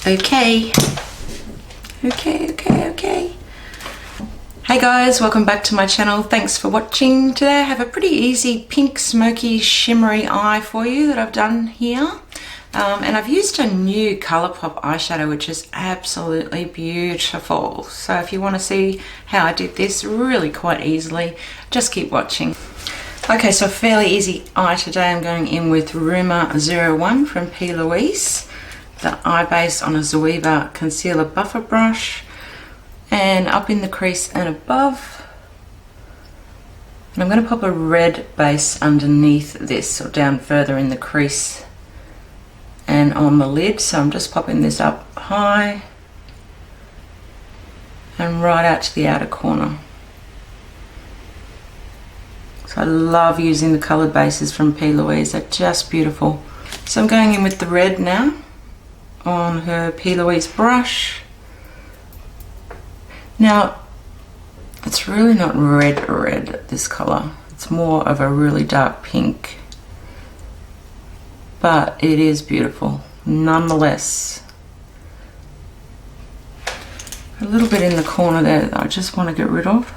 Okay. Hey guys, welcome back to my channel. Thanks for watching. Today I have a pretty easy pink smoky shimmery eye for you that I've done here. And I've used a new ColourPop eyeshadow which is absolutely beautiful. So if you want to see how I did this really quite easily, just keep watching. Okay, so a fairly easy eye today. I'm going in with Rumour 01 from P.Louise. The eye base on a Zoeva concealer buffer brush, and up in the crease and above. And I'm going to pop a red base underneath this, or down further in the crease and on the lid. So I'm just popping this up high and right out to the outer corner. So I love using the coloured bases from P.Louise, they're just beautiful. So I'm going in with the red now on her P.Louise brush. Now it's really not red, this colour, it's more of a really dark pink, but it is beautiful nonetheless. A little bit in the corner there that I just want to get rid of.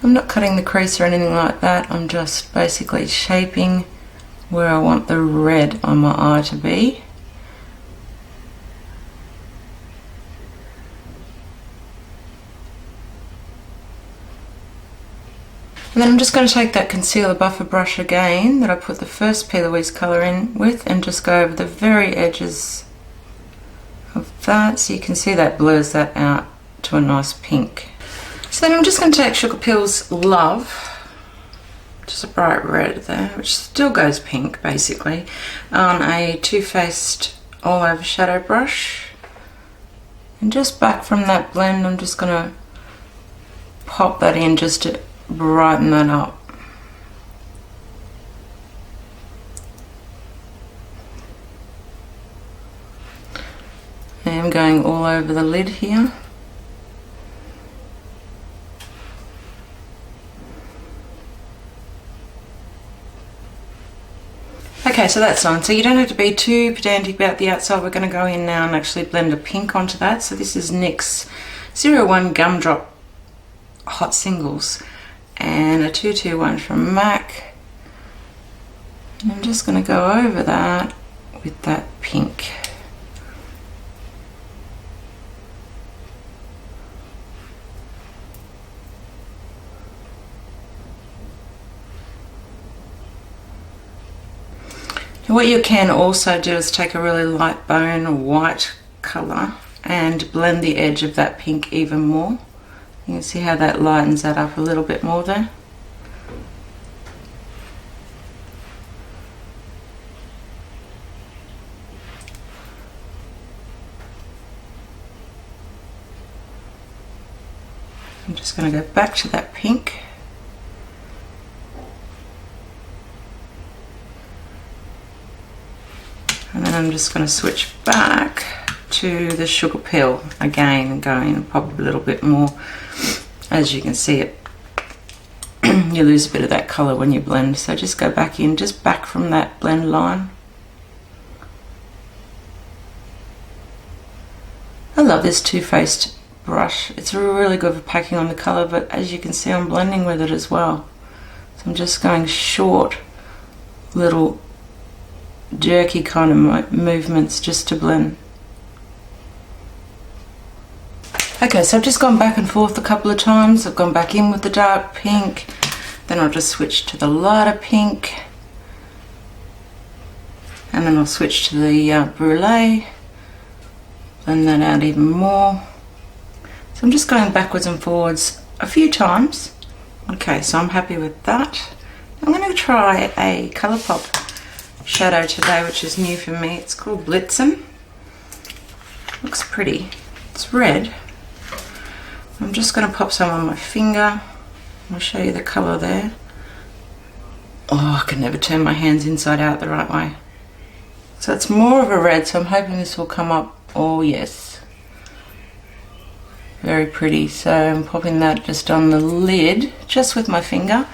I'm not cutting the crease or anything like that, I'm just basically shaping where I want the red on my eye to be. And then I'm just going to take that concealer buffer brush again that I put the first P.Louise colour in with and just go over the very edges of that, so you can see that blurs that out to a nice pink. So then I'm just going to take Sugarpill's Love, just a bright red there, which still goes pink basically, on a Too Faced all over shadow brush. And just back from that blend, I'm just going to pop that in just to brighten that up. I am going all over the lid here. Okay, so that's on. So you don't have to be too pedantic about the outside. We're going to go in now and actually blend a pink onto that. So this is NYX 01 Gumdrop Hot Singles and a 221 from MAC. And I'm just going to go over that with that pink. What you can also do is take a really light bone white colour and blend the edge of that pink even more. You can see how that lightens that up a little bit more there. I'm just going to go back to that pink. And then I'm just going to switch back to the Sugarpill again and go in and pop a little bit more. As you can see, it you lose a bit of that colour when you blend, so just go back in, just back from that blend line. I love this Too Faced brush, it's really good for packing on the colour, but as you can see I'm blending with it as well. So I'm just going short little jerky kind of movements just to blend. Okay, so I've just gone back and forth a couple of times. I've gone back in with the dark pink, then I'll just switch to the lighter pink, and then I'll switch to the Brule, blend that out even more. So I'm just going backwards and forwards a few times. Okay, so I'm happy with that. I'm going to try a ColourPop shadow today, which is new for me. It's called Blitzen. Looks pretty. It's red. I'm just going to pop some on my finger. I'll show you the colour there. Oh, I can never turn my hands inside out the right way. So it's more of a red, so I'm hoping this will come up. Oh yes. Very pretty. So I'm popping that just on the lid, just with my finger.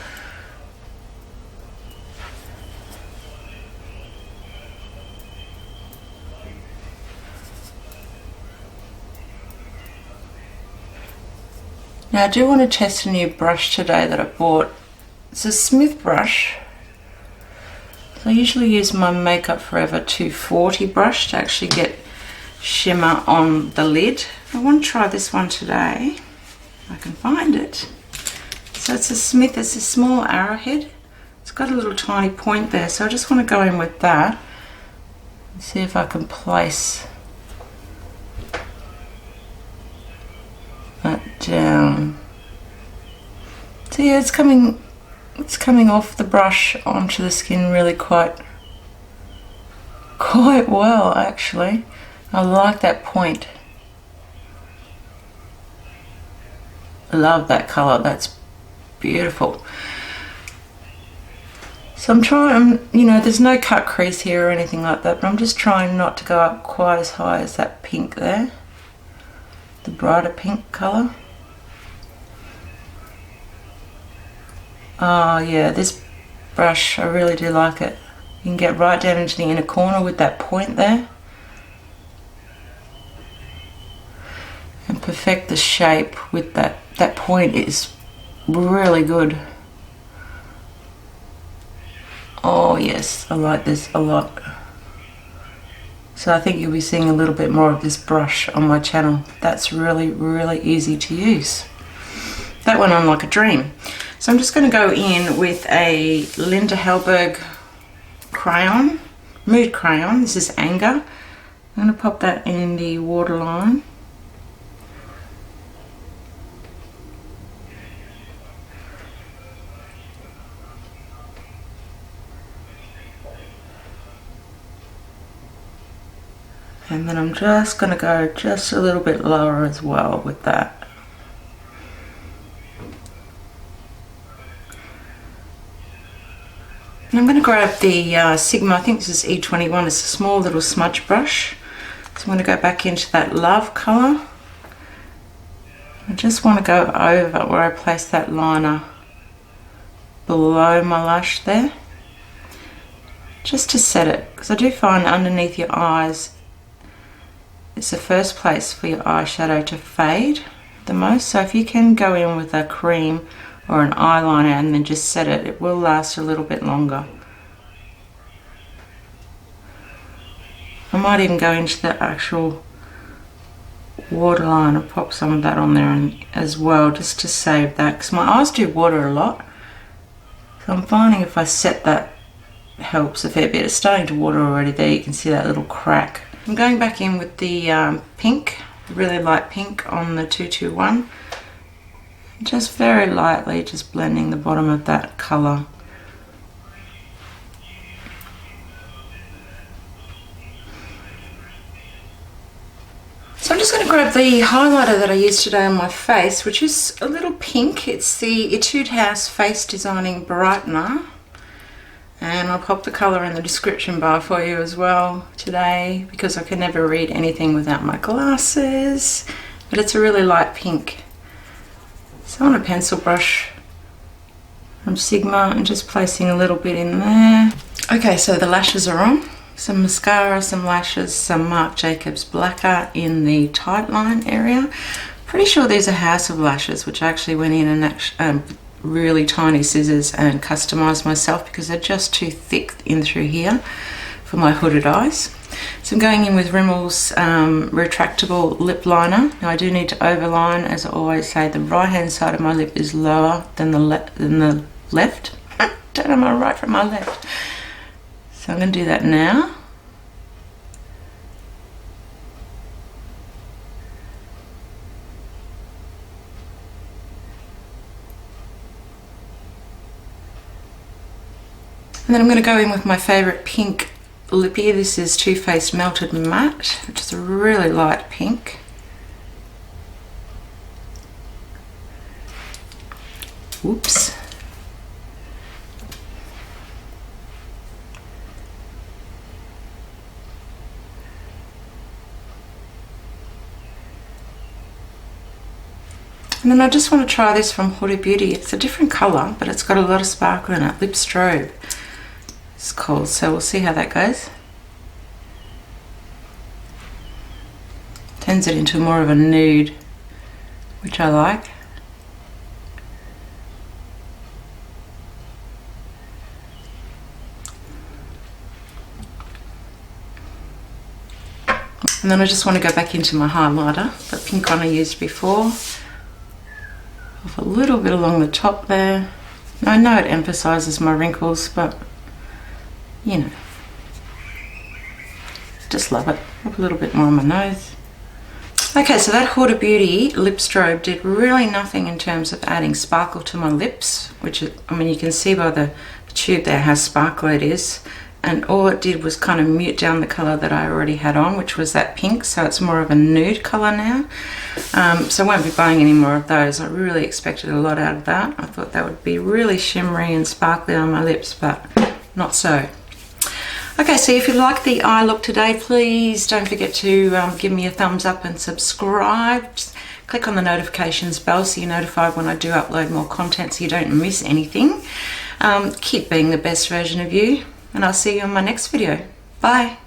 Now I do want to test a new brush today that I bought. It's a Smith brush. So I usually use my Makeup Forever 240 brush to actually get shimmer on the lid. I want to try this one today, if I can find it. So it's a Smith, it's a small arrowhead. It's got a little tiny point there, so I just want to go in with that and see if I can place that down. So yeah, it's coming off the brush onto the skin really quite well, actually. I like that point. I love that colour, that's beautiful. So I'm trying, you know, there's no cut crease here or anything like that, but I'm just trying not to go up quite as high as that pink there, the brighter pink colour. Oh yeah, this brush, I really do like it. You can get right down into the inner corner with that point there and perfect the shape with that. That point is really good. Oh yes, I like this a lot. So I think you'll be seeing a little bit more of this brush on my channel. That's really, really easy to use. That went on like a dream. So I'm just going to go in with a Linda Hallberg crayon, mood crayon. This is Anger. I'm going to pop that in the waterline. And then I'm just going to go just a little bit lower as well with that. And I'm going to grab the Sigma, I think this is E21, it's a small little smudge brush. So I'm going to go back into that Love colour. I just want to go over where I placed that liner below my lash there. Just to set it, because I do find underneath your eyes it's the first place for your eyeshadow to fade the most. So if you can go in with a cream or an eyeliner and then just set it, it will last a little bit longer. I might even go into the actual waterline and pop some of that on there as well, just to save that, because my eyes do water a lot. So I'm finding if I set that helps a fair bit. It's starting to water already there, you can see that little crack. I'm going back in with the pink, really light pink on the 221. Just very lightly, just blending the bottom of that colour. So I'm just going to grab the highlighter that I used today on my face, which is a little pink. It's the Etude House Face Designing Brightener. And I'll pop the colour in the description bar for you as well today, because I can never read anything without my glasses. But it's a really light pink. So on a pencil brush from Sigma and just placing a little bit in there. Okay, so the lashes are on. Some mascara, some lashes, some Marc Jacobs Black Art in the tight line area. Pretty sure these are House of Lashes, which I actually went in and really tiny scissors and customized myself because they're just too thick in through here for my hooded eyes. So I'm going in with Rimmel's retractable lip liner. Now I do need to overline, as I always say. The right hand side of my lip is lower than the left. Don't know my right from my left. So I'm going to do that now. And then I'm going to go in with my favourite pink lippy. This is Too Faced Melted Matte, which is a really light pink. Whoops. And then I just want to try this from Huda Beauty. It's a different colour, but it's got a lot of sparkle in it. Lip Strobe, it's called. So we'll see how that goes. Turns it into more of a nude, which I like. And then I just want to go back into my highlighter, the pink one I used before. Off a little bit along the top there. Now, I know it emphasises my wrinkles, but you know, just love it. Have a little bit more on my nose. Okay, so that Huda Beauty lip strobe did really nothing in terms of adding sparkle to my lips, which is, I mean, you can see by the tube there how sparkly it is. And all it did was kind of mute down the colour that I already had on, which was that pink, so it's more of a nude colour now. So I won't be buying any more of those. I really expected a lot out of that. I thought that would be really shimmery and sparkly on my lips, but not so. Okay, so if you like the eye look today, please don't forget to give me a thumbs up and subscribe. Just click on the notifications bell so you're notified when I do upload more content so you don't miss anything. Keep being the best version of you. And I'll see you on my next video. Bye.